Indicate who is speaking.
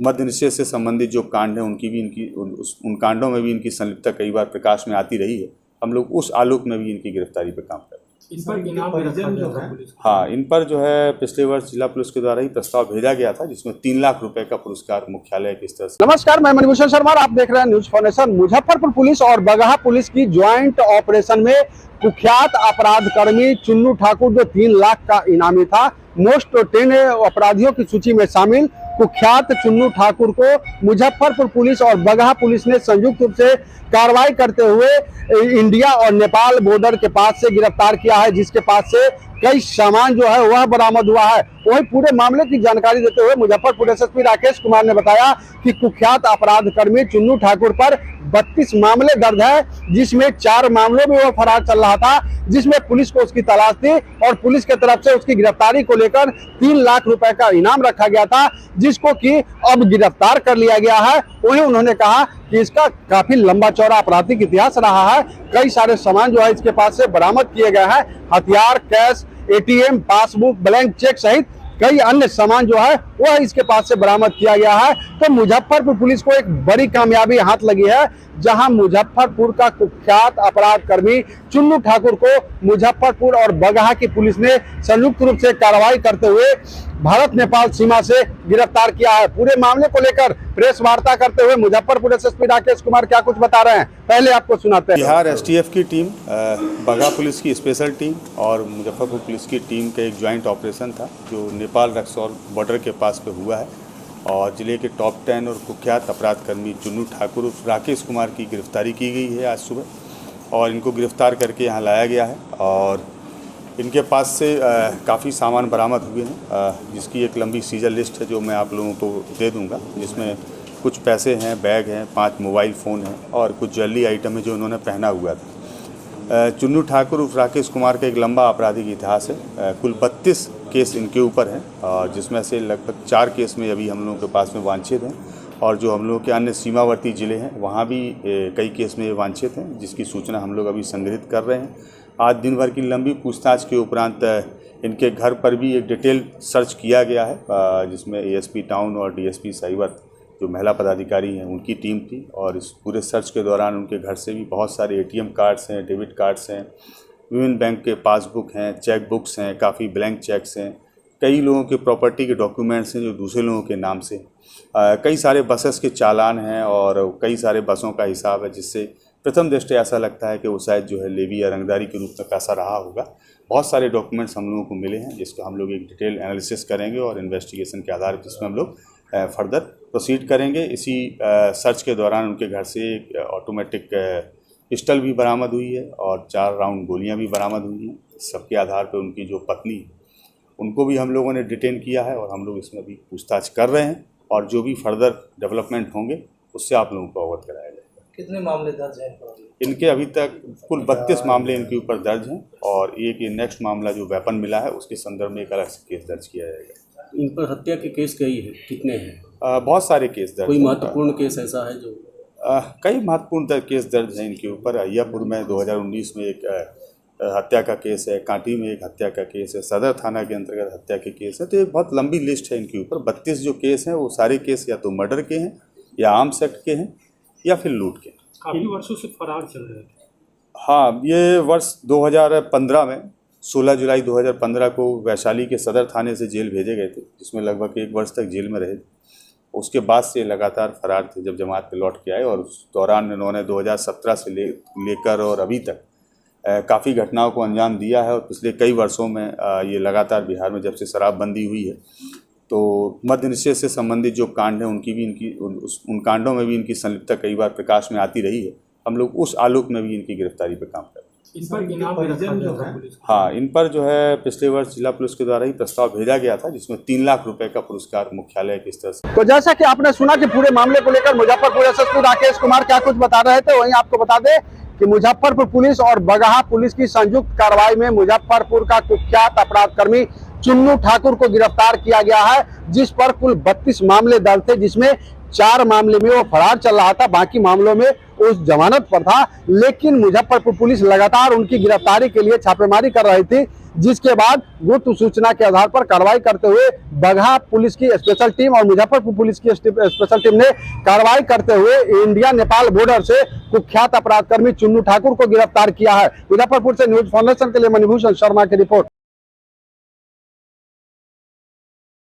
Speaker 1: मद्य निषेध से संबंधित जो कांड है उन कांडों में भी इनकी संलिप्तता कई बार प्रकाश में आती रही है। हम लोग उस आलोक में भी इनकी गिरफ्तारी पर काम कर रहे हैं।
Speaker 2: इन पर इनाम भी रखा गया था?
Speaker 1: हाँ, इन पर जो है पिछले वर्ष जिला पुलिस के द्वारा ही प्रस्ताव भेजा गया था, जिसमें 3 लाख रुपए का पुरस्कार मुख्यालय की तरफ से।
Speaker 3: नमस्कार, मैं मणिभूषण शर्मा, आप देख रहे हैं न्यूज फाउंडेशन। मुजफ्फरपुर पुलिस और बगहा पुलिस की ज्वाइंट ऑपरेशन में कुख्यात अपराध कर्मी चुन्नू ठाकुर, जो 3 लाख का इनामी था, मोस्ट 10 अपराधियों की सूची में शामिल कुख्यात चुन्नू ठाकुर को मुजफ्फरपुर पुलिस और बगहा पुलिस ने संयुक्त रूप से कार्रवाई करते हुए इंडिया और नेपाल बॉर्डर के पास से गिरफ्तार किया है, जिसके पास से कई सामान जो है वह बरामद हुआ है। वही पूरे मामले की जानकारी देते हुए मुजफ्फरपुर एसएसपी राकेश कुमार ने बताया कि कुख्यात अपराध कर्मी चुन्नू ठाकुर पर 32 मामले दर्ज है, जिसमें 4 मामलों में वह फरार चल रहा था, जिसमें पुलिस को उसकी तलाश थी और पुलिस की तरफ से उसकी गिरफ्तारी को लेकर 3 लाख रुपए का इनाम रखा गया था, जिसको कि अब गिरफ्तार कर लिया गया है। वहीं उन्होंने कहा कि इसका काफी लंबा चौड़ा आपराधिक इतिहास रहा है। कई सारे सामान जो है इसके पास से बरामद किए गए हैं, हथियार, cash, ATM, passbook, blank cheque सहित कई अन्य सामान जो है वह इसके पास से बरामद किया गया है। तो मुजफ्फरपुर पुलिस को एक बड़ी कामयाबी हाथ लगी है, जहां मुजफ्फरपुर का कुख्यात अपराध कर्मी चुन्नू ठाकुर को मुजफ्फरपुर और बगहा की पुलिस ने संयुक्त रूप से कार्रवाई करते हुए भारत नेपाल सीमा से गिरफ्तार किया है। पूरे मामले को लेकर प्रेस वार्ता करते हुए मुजफ्फरपुर एसएसपी राकेश कुमार क्या कुछ बता रहे हैं, पहले आपको सुनाते हैं।
Speaker 1: बिहार एसटीएफ की टीम, बगहा पुलिस की स्पेशल टीम और मुजफ्फरपुर पुलिस की टीम का एक ज्वाइंट ऑपरेशन था, जो नेपाल रक्सौल बॉर्डर के पास पे हुआ है और जिले के टॉप 10 और कुख्यात अपराध कर्मी चुन्नू ठाकुर राकेश कुमार की गिरफ्तारी की गई है आज सुबह, और इनको गिरफ्तार करके यहाँ लाया गया है। और इनके पास से काफ़ी सामान बरामद हुए हैं, जिसकी एक लंबी सीजर लिस्ट है जो मैं आप लोगों को दे दूंगा, जिसमें कुछ पैसे हैं, बैग हैं, 5 मोबाइल फ़ोन हैं और कुछ ज्वेलरी आइटम है जो उन्होंने पहना हुआ था। चुन्नू ठाकुर उर्फ राकेश कुमार का एक लंबा आपराधिक इतिहास है। कुल 32 केस इनके ऊपर हैं, और जिसमें से लगभग 4 केस में अभी हम लोगों के पास में वांछित हैं, और जो हम लोगों के अन्य सीमावर्ती ज़िले हैं वहाँ भी कई केस में वांछित हैं, जिसकी सूचना हम लोग अभी संग्रहित कर रहे हैं। आज दिन भर की लंबी पूछताछ के उपरांत इनके घर पर भी एक डिटेल सर्च किया गया है, जिसमें एएसपी टाउन और डीएसपी साइबर जो महिला पदाधिकारी हैं उनकी टीम थी, और इस पूरे सर्च के दौरान उनके घर से भी बहुत सारे एटीएम कार्ड्स हैं, डेबिट कार्ड्स हैं, विभिन्न बैंक के पासबुक हैं, चेक बुक्स हैं, काफ़ी ब्लैंक चेक्स हैं, कई लोगों के प्रॉपर्टी के डॉक्यूमेंट्स हैं जो दूसरे लोगों के नाम से, कई सारे बसेस के चालान हैं और कई सारे बसों का हिसाब है, जिससे प्रथम दृष्टया ऐसा लगता है कि वो शायद जो है लेवी या रंगदारी के रूप में पैसा रहा होगा। बहुत सारे डॉक्यूमेंट्स हम लोगों को मिले हैं, जिसका हम लोग एक डिटेल एनालिसिस करेंगे और इन्वेस्टिगेशन के आधार पर जिसमें हम लोग फर्दर प्रोसीड करेंगे। इसी सर्च के दौरान उनके घर से एक ऑटोमेटिक पिस्टल भी बरामद हुई है और 4 राउंड गोलियां भी बरामद हुई हैं। सबके आधार पर उनकी जो पत्नी उनको भी हम लोगों ने डिटेन किया है, और हम लोग इसमें भी पूछताछ कर रहे हैं, और जो भी फर्दर डेवलपमेंट होंगे उससे आप लोगों को अवगत कराया जाएगा।
Speaker 2: कितने मामले दर्ज हैं
Speaker 1: इनके? अभी तक कुल 32 मामले इनके ऊपर दर्ज हैं, और एक ये नेक्स्ट मामला जो वेपन मिला है उसके संदर्भ में एक अलग से केस दर्ज किया जाएगा।
Speaker 4: इन पर हत्या के केस कई हैं, कितने हैं?
Speaker 1: बहुत सारे केस दर्ज।
Speaker 4: कोई महत्वपूर्ण केस ऐसा है जो?
Speaker 1: कई महत्वपूर्ण केस दर्ज हैं इनके ऊपर। अय्यापुर में 2019 में एक हत्या का केस है, कांटी में एक हत्या का केस है, सदर थाना के अंतर्गत हत्या के केस है। तो एक बहुत लंबी लिस्ट है इनके ऊपर। 32 जो केस हैं वो सारे केस या तो मर्डर के हैं, या आर्म्स एक्ट के हैं, या फिर लूट के।
Speaker 2: काफ़ी वर्षों से फरार चल रहे थे।
Speaker 1: हाँ, ये वर्ष 2015 में 16 जुलाई 2015 को वैशाली के सदर थाने से जेल भेजे गए थे, जिसमें लगभग 1 वर्ष तक जेल में रहे थे। उसके बाद से लगातार फरार थे जब जमात पे लौट के आए, और उस दौरान इन्होंने 2017 से लेकर और अभी तक काफ़ी घटनाओं को अंजाम दिया है। और पिछले कई वर्षों में ये लगातार बिहार में जब से शराबबंदी हुई है, तो मद्य निषेध से संबंधित जो कांड हैं उन कांडों में भी इनकी संलिप्तता कई बार प्रकाश में आती रही है। हम लोग उस आलोक में भी इनकी गिरफ्तारी पर काम कर रहे हैं।
Speaker 2: इन पर इनाम भी रखा गया था?
Speaker 1: हाँ, इन पर जो है पिछले वर्ष जिला पुलिस के द्वारा ही प्रस्ताव भेजा गया था, जिसमें 3 लाख रुपए का पुरस्कार मुख्यालय की तरफ से।
Speaker 3: तो जैसा कि आपने सुना कि पूरे मामले को लेकर मुजफ्फरपुर एसएसपी राकेश कुमार क्या कुछ बता रहे थे, वहीं आपको बता दें कि मुजफ्फरपुर पुलिस और बगहा पुलिस की संयुक्त कार्रवाई में मुजफ्फरपुर का कुख्यात अपराध कर्मी चुन्नू ठाकुर को गिरफ्तार किया गया है, जिस पर कुल 32 मामले दर्ज थे, जिसमें 4 मामले में वो फरार चल रहा था, बाकी मामलों में उस जमानत पर था। लेकिन मुजफ्फरपुर पुलिस लगातार उनकी गिरफ्तारी के लिए छापेमारी कर रही थी। जिसके बाद गुप्त सूचना के आधार पर कार्रवाई करते हुए बगहा पुलिस की स्पेशल टीम और मुजफ्फरपुर पुलिस की स्पेशल टीम ने कार्रवाई करते हुए इंडिया नेपाल बॉर्डर से कुख्यात अपराध कर्मी चुन्नू ठाकुर को गिरफ्तार किया है। मुजफ्फरपुर से न्यूज फाउंडेशन के लिए मणिभूषण शर्मा की रिपोर्ट।